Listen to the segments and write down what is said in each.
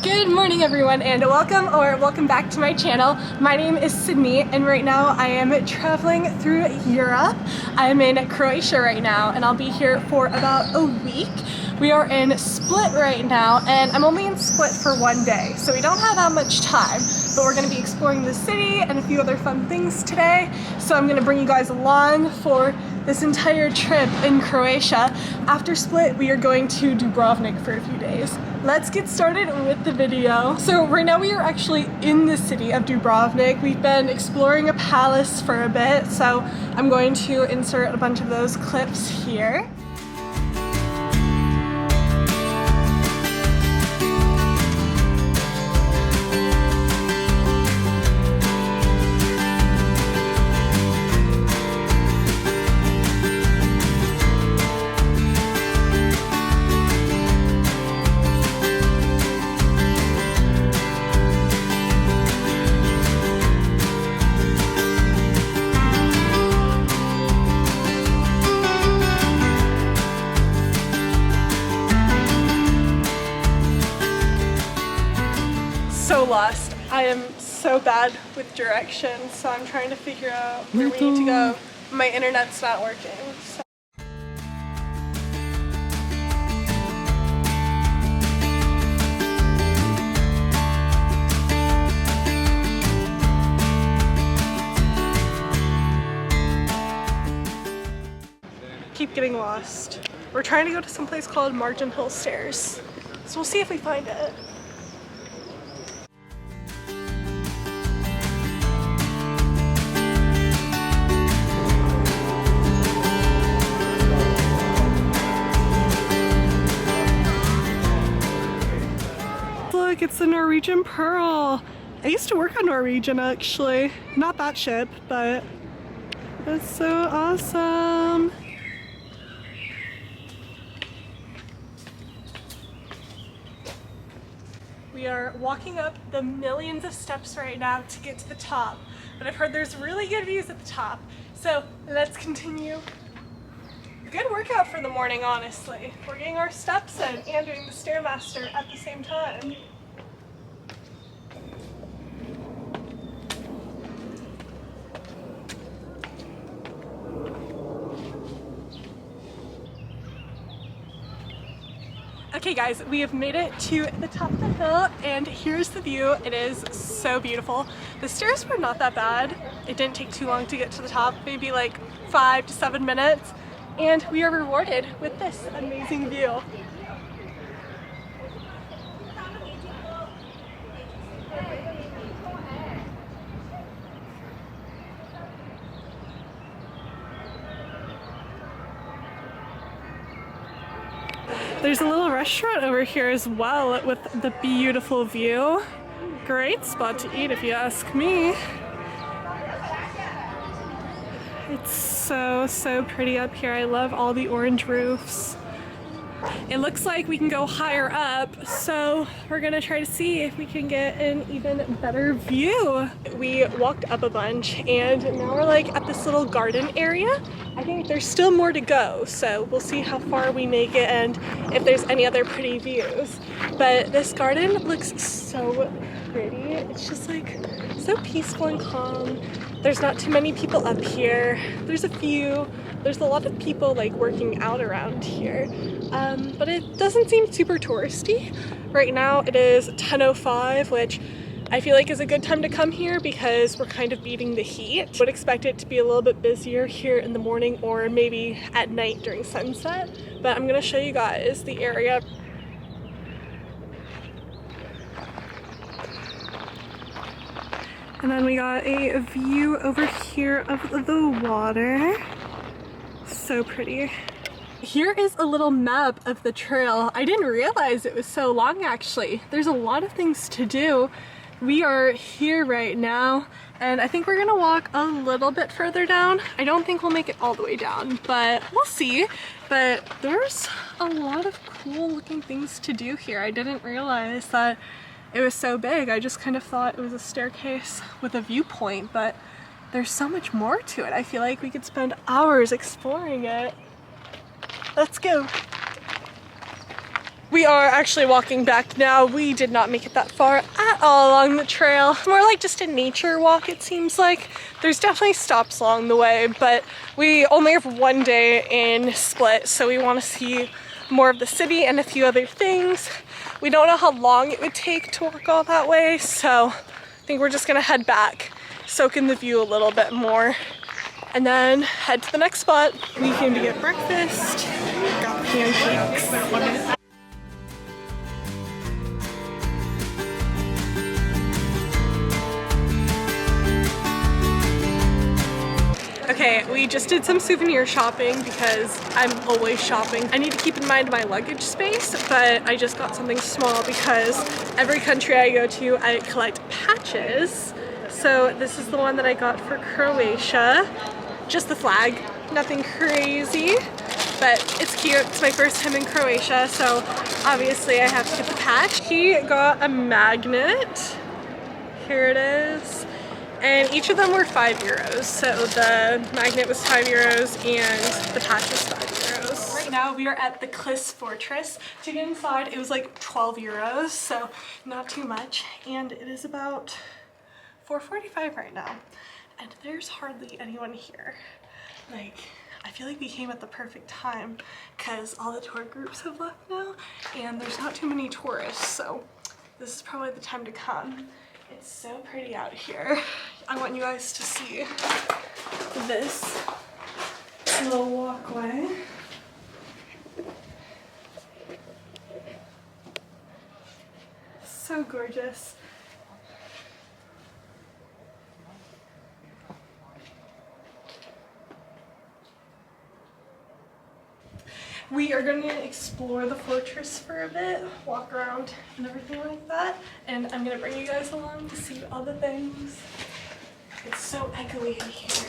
Good morning everyone and welcome back to my channel. My name is Sydney and right now I am traveling through Europe. I'm in Croatia right now and I'll be here for about a week. We are in Split right now and I'm only in Split for one day, so we don't have that much time, but we're going to be exploring the city and a few other fun things today. So I'm going to bring you guys along for this entire trip in Croatia. After Split, we are going to Dubrovnik for a few days. Let's get started with the video. So right now we are actually in the city of Dubrovnik. We've been exploring a palace for a bit, so I'm going to insert a bunch of those clips here. So lost. I am so bad with directions, so I'm trying to figure out where we need to go. My internet's not working. So. Keep getting lost. We're trying to go to some place called Margin Hill Stairs, so we'll see if we find it. Look, it's the Norwegian Pearl. I used to work on Norwegian actually. Not that ship, but it's so awesome. We are walking up the millions of steps right now to get to the top, but I've heard there's really good views at the top, so let's continue. Good workout for the morning, honestly. We're getting our steps in and doing the Stairmaster at the same time. Okay guys, we have made it to the top of the hill and here's the view. It is so beautiful. The stairs were not that bad. It didn't take too long to get to the top, maybe like 5 to 7 minutes, and we are rewarded with this amazing view. There's a little restaurant over here as well with the beautiful view. Great spot to eat if you ask me. It's so pretty up here. I love all the orange roofs. It looks like we can go higher up, so we're gonna try to see if we can get an even better view. We walked up a bunch and now we're like at this little garden area. I think there's still more to go, so we'll see how far we make it and if there's any other pretty views. But this garden looks so pretty. It's just like so peaceful and calm. There's not too many people up here. There's a lot of people like working out around here, but it doesn't seem super touristy. Right now it is 10:05, which I feel like is a good time to come here because we're kind of beating the heat. I would expect it to be a little bit busier here in the morning or maybe at night during sunset, but I'm gonna show you guys the area. And then we got a view over here of the water. So pretty. Here is a little map of the trail. I didn't realize it was so long actually. There's a lot of things to do. We are here right now and I think we're gonna walk a little bit further down. I don't think we'll make it all the way down, but we'll see. But there's a lot of cool looking things to do here. I didn't realize that it was so big. I just kind of thought it was a staircase with a viewpoint, but there's so much more to it. I feel like we could spend hours exploring it. Let's go. We are actually walking back now. We did not make it that far at all along the trail. More like just a nature walk, it seems like. There's definitely stops along the way, but we only have one day in Split, so we want to see more of the city and a few other things. We don't know how long it would take to walk all that way, so I think we're just gonna head back, soak in the view a little bit more, and then head to the next spot. We came to get breakfast, got pancakes. Okay, we just did some souvenir shopping because I'm always shopping. I need to keep in mind my luggage space, but I just got something small because every country I go to, I collect patches. So this is the one that I got for Croatia. Just the flag, nothing crazy, but it's cute. It's my first time in Croatia, so obviously I have to get the patch. He got a magnet. Here it is. And each of them were €5. So the magnet was €5 and the patch was €5. Right now we are at the Klis fortress. To get inside it was like €12, so not too much. And it is about 4:45 right now. And there's hardly anyone here. Like, I feel like we came at the perfect time because all the tour groups have left now and there's not too many tourists, so this is probably the time to come. It's so pretty out here. I want you guys to see this little walkway. So gorgeous. We are going to explore the fortress for a bit, walk around and everything like that, and I'm going to bring you guys along to see all the things. It's so echoey in here.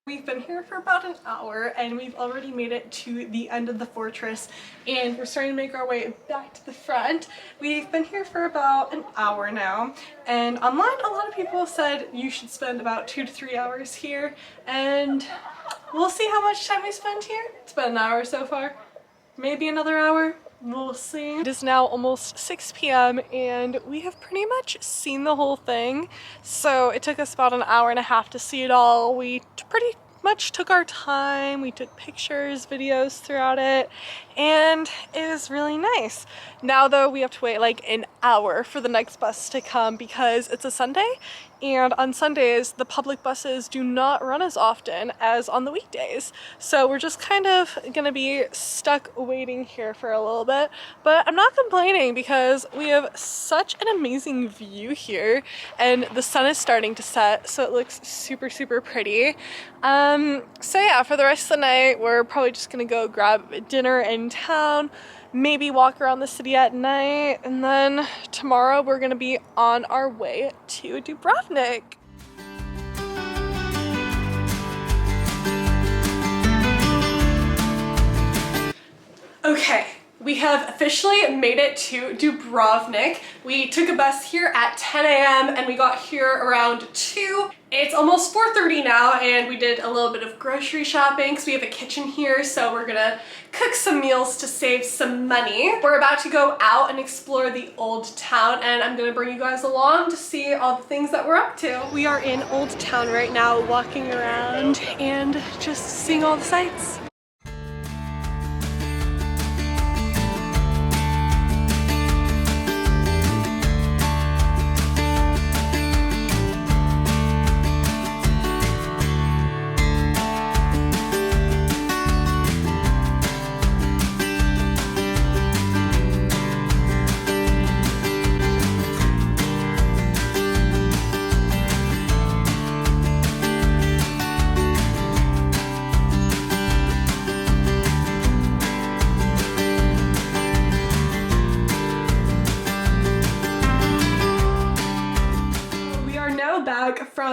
We've been here for about an hour and we've already made it to the end of the fortress and we're starting to make our way back to the front. We've been here for about an hour now and online a lot of people said you should spend about 2 to 3 hours here, and we'll see how much time we spend here. It's been an hour so far, maybe another hour. We'll see. It is now almost 6 p.m. and we have pretty much seen the whole thing. So it took us about an hour and a half to see it all. We pretty much took our time. We took pictures, videos throughout it, and it was really nice. Now though, we have to wait like an hour for the next bus to come because it's a Sunday, and on Sundays the public buses do not run as often as on the weekdays. So we're just kind of gonna be stuck waiting here for a little bit, but I'm not complaining because we have such an amazing view here and the sun is starting to set, so it looks super, super pretty. So yeah, for the rest of the night, we're probably just gonna go grab dinner in town, maybe walk around the city at night, and then tomorrow we're gonna be on our way to Dubrovnik. Okay, we have officially made it to Dubrovnik. We took a bus here at 10 a.m. and we got here around 2. It's almost 4:30 now and we did a little bit of grocery shopping because we have a kitchen here, so we're gonna cook some meals to save some money. We're about to go out and explore the old town and I'm gonna bring you guys along to see all the things that we're up to. We are in Old Town right now, walking around and just seeing all the sights.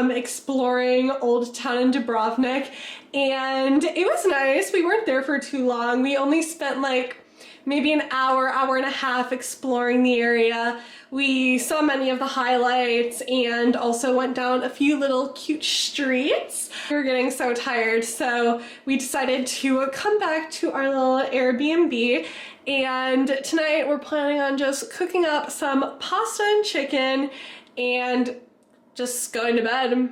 from exploring Old Town in Dubrovnik, and it was nice. We weren't there for too long. We only spent like maybe an hour, hour and a half exploring the area. We saw many of the highlights and also went down a few little cute streets. We were getting so tired, so we decided to come back to our little Airbnb, and tonight we're planning on just cooking up some pasta and chicken and just going to bed.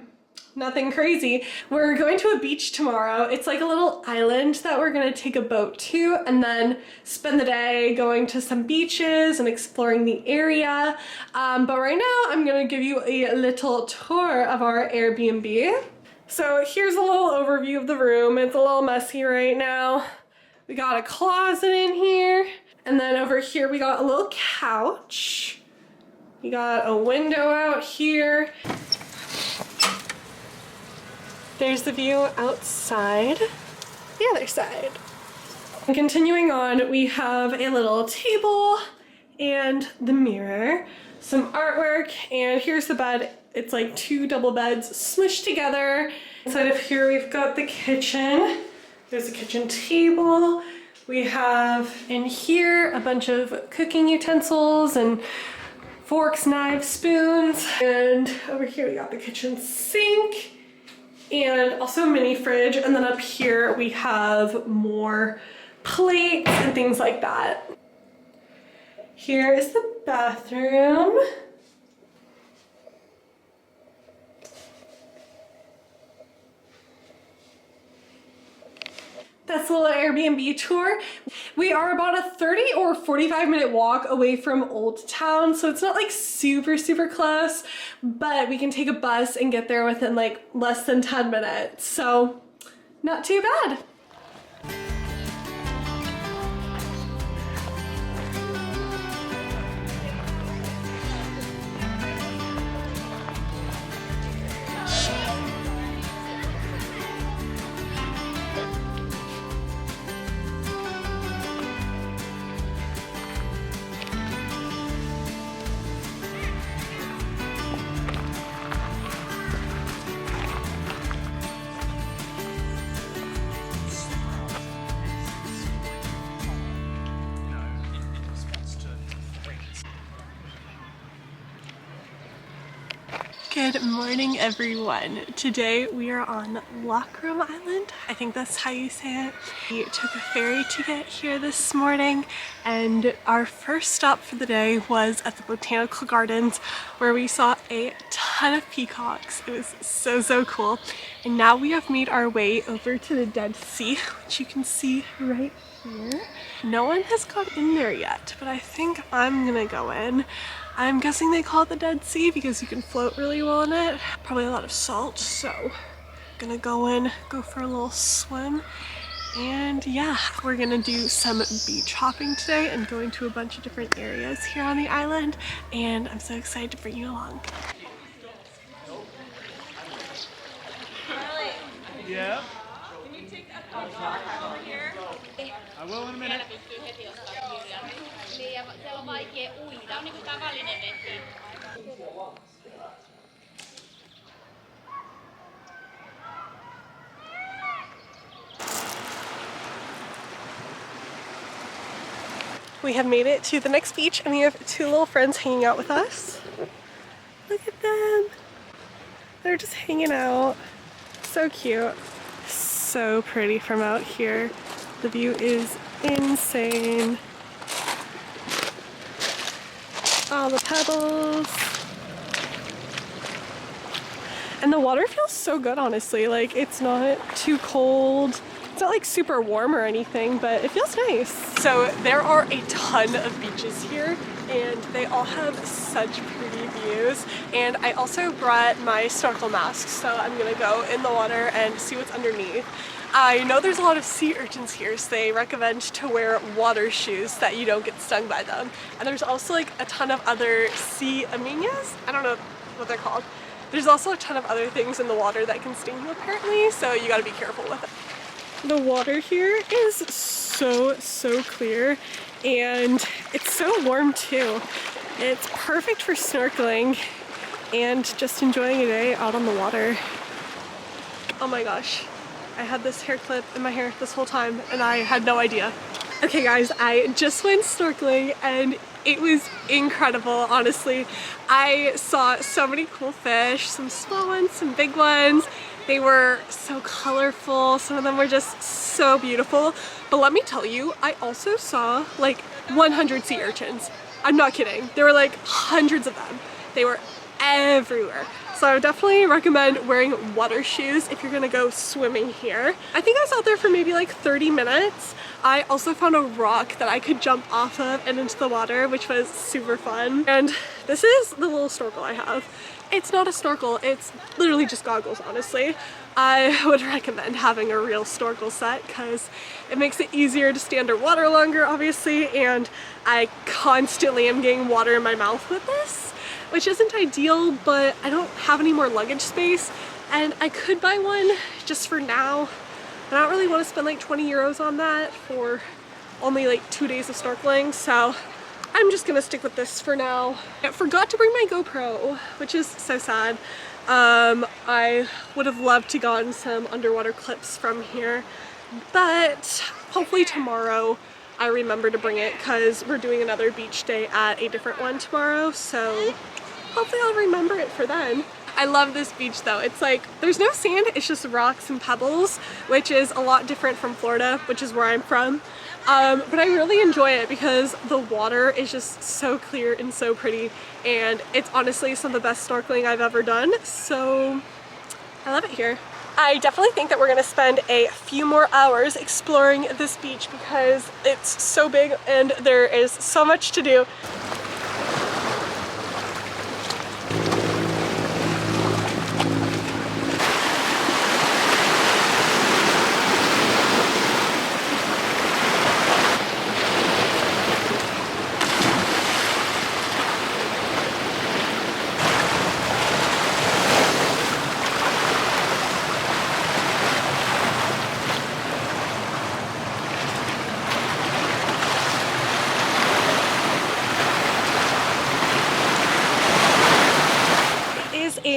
Nothing crazy. We're going to a beach tomorrow. It's like a little island that we're gonna take a boat to and then spend the day going to some beaches and exploring the area. But right now I'm gonna give you a little tour of our Airbnb. So here's a little overview of the room. It's a little messy right now. We got a closet in here, and then over here we got a little couch. We got a window out here. There's the view outside, the other side. And continuing on, we have a little table and the mirror, some artwork, and here's the bed. It's like 2 double beds smushed together. Inside of here, we've got the kitchen. There's a kitchen table. We have in here a bunch of cooking utensils and forks, knives, spoons. And over here, we got the kitchen sink. And also a mini fridge, and then up here we have more plates and things like that. Here is the bathroom. That's a little Airbnb tour. We are about a 30 or 45-minute walk away from Old Town, so it's not like super close, but we can take a bus and get there within like less than 10 minutes, so not too bad. Good morning, everyone. Today we are on Lokrum Island. I think that's how you say it. We took a ferry to get here this morning, and our first stop for the day was at the botanical gardens, where we saw a ton of peacocks. It was so cool. And now we have made our way over to the Dead Sea, which you can see right here. No one has gone in there yet, but I think I'm gonna go in. I'm guessing they call it the Dead Sea because you can float really well in it. Probably a lot of salt, so gonna go in, go for a little swim, and yeah, we're gonna do some beach hopping today and go into a bunch of different areas here on the island, and I'm so excited to bring you along. Yeah. Can you take a photo over here? I will in a minute. We have made it to the next beach, and we have 2 little friends hanging out with us. Look at them. They're just hanging out. So cute. So pretty from out here. The view is insane. All the pebbles. And the water feels so good, honestly. Like, it's not too cold. It's not like super warm or anything, but it feels nice. So there are a ton of beaches here, and they all have such pretty views. And I also brought my snorkel mask, so I'm gonna go in the water and see what's underneath. I know there's a lot of sea urchins here, so they recommend to wear water shoes so that you don't get stung by them. And there's also like a ton of other sea amoebas? I don't know what they're called. There's also a ton of other things in the water that can sting you apparently, so you gotta be careful with it. The water here is so clear, and it's so warm too. It's perfect for snorkeling. and just enjoying a day out on the water. Oh my gosh, I had this hair clip in my hair this whole time and I had no idea. Okay guys, I just went snorkeling and it was incredible, honestly. I saw so many cool fish, some small ones, some big ones. They were so colorful, some of them were just so beautiful. But let me tell you, I also saw like 100 sea urchins. I'm not kidding, there were like hundreds of them. They were everywhere. So I would definitely recommend wearing water shoes if you're gonna go swimming here. I think I was out there for maybe like 30 minutes. I also found a rock that I could jump off of and into the water, which was super fun. And this is the little snorkel I have. It's not a snorkel, it's literally just goggles, honestly. I would recommend having a real snorkel set because it makes it easier to stay underwater longer, obviously, and I constantly am getting water in my mouth with this, which isn't ideal, but I don't have any more luggage space and I could buy one just for now. I don't really want to spend like 20 euros on that for only like 2 days of snorkeling, so I'm just gonna stick with this for now. I forgot to bring my GoPro, which is so sad. I would have loved to gotten some underwater clips from here, but hopefully tomorrow I remember to bring it because we're doing another beach day at a different one tomorrow, so hopefully I'll remember it for then. I love this beach though. It's like, there's no sand, it's just rocks and pebbles, which is a lot different from Florida, which is where I'm from. But I really enjoy it because the water is just so clear and so pretty, and it's honestly some of the best snorkeling I've ever done, so I love it here. I definitely think that we're gonna spend a few more hours exploring this beach because it's so big and there is so much to do.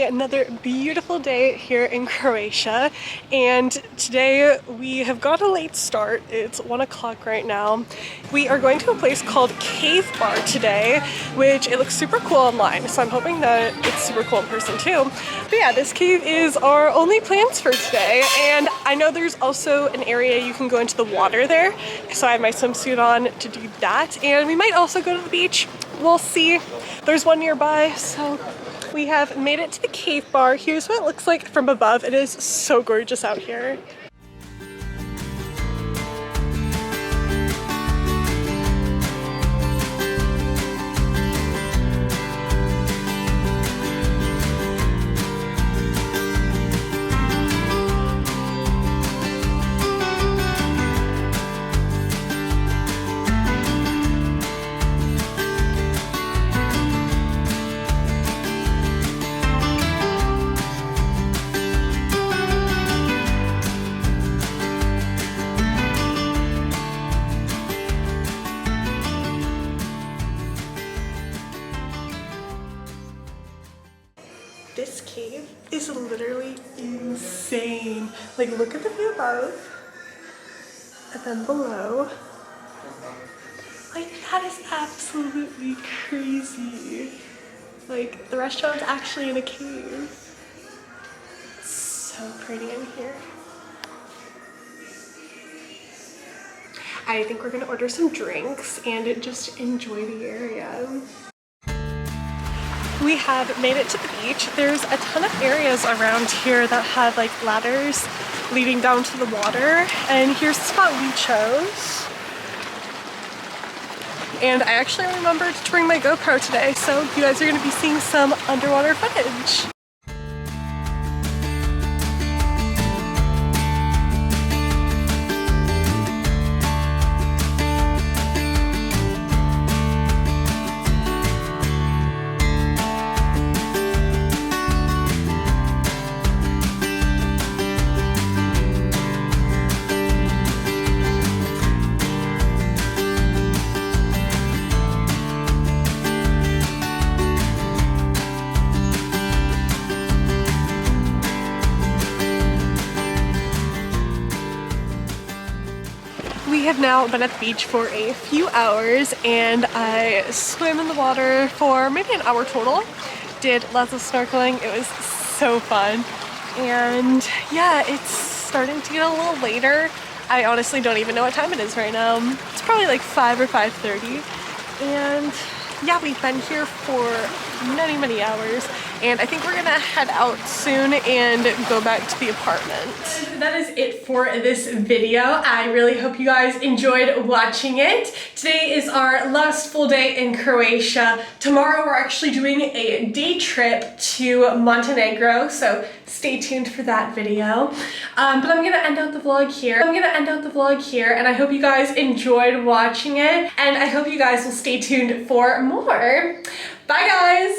Another beautiful day here in Croatia, and today we have got a late start. It's 1 o'clock right now. We are going to a place called Cave Bar today, which it looks super cool online, so I'm hoping that it's super cool in person too. But yeah, this cave is our only plans for today, and I know there's also an area you can go into the water there, so I have my swimsuit on to do that, and we might also go to the beach. We'll see. There's one nearby, so we have made it to the cave bar. Here's what it looks like from above. It is so gorgeous out here. This cave is literally insane. Like, look at the view above and then below. Like, that is absolutely crazy. Like, the restaurant's actually in a cave. It's so pretty in here. I think we're gonna order some drinks and just enjoy the area. We have made it to the beach. There's a ton of areas around here that have like ladders leading down to the water, and here's the spot we chose. And I actually remembered to bring my GoPro today, so you guys are going to be seeing some underwater footage. We have now been at the beach for a few hours, and I swam in the water for maybe an hour total. Did lots of snorkeling. It was so fun. And yeah, it's starting to get a little later. I honestly don't even know what time it is right now. It's probably like 5 or 5:30. And yeah, we've been here for many hours, and I think we're gonna head out soon and go back to the apartment. That is it for this video. I really hope you guys enjoyed watching it. Today is our last full day in Croatia. Tomorrow we're actually doing a day trip to Montenegro, so stay tuned for that video. But I'm gonna end out the vlog here. And I hope you guys enjoyed watching it, and I hope you guys will stay tuned for more. Bye guys!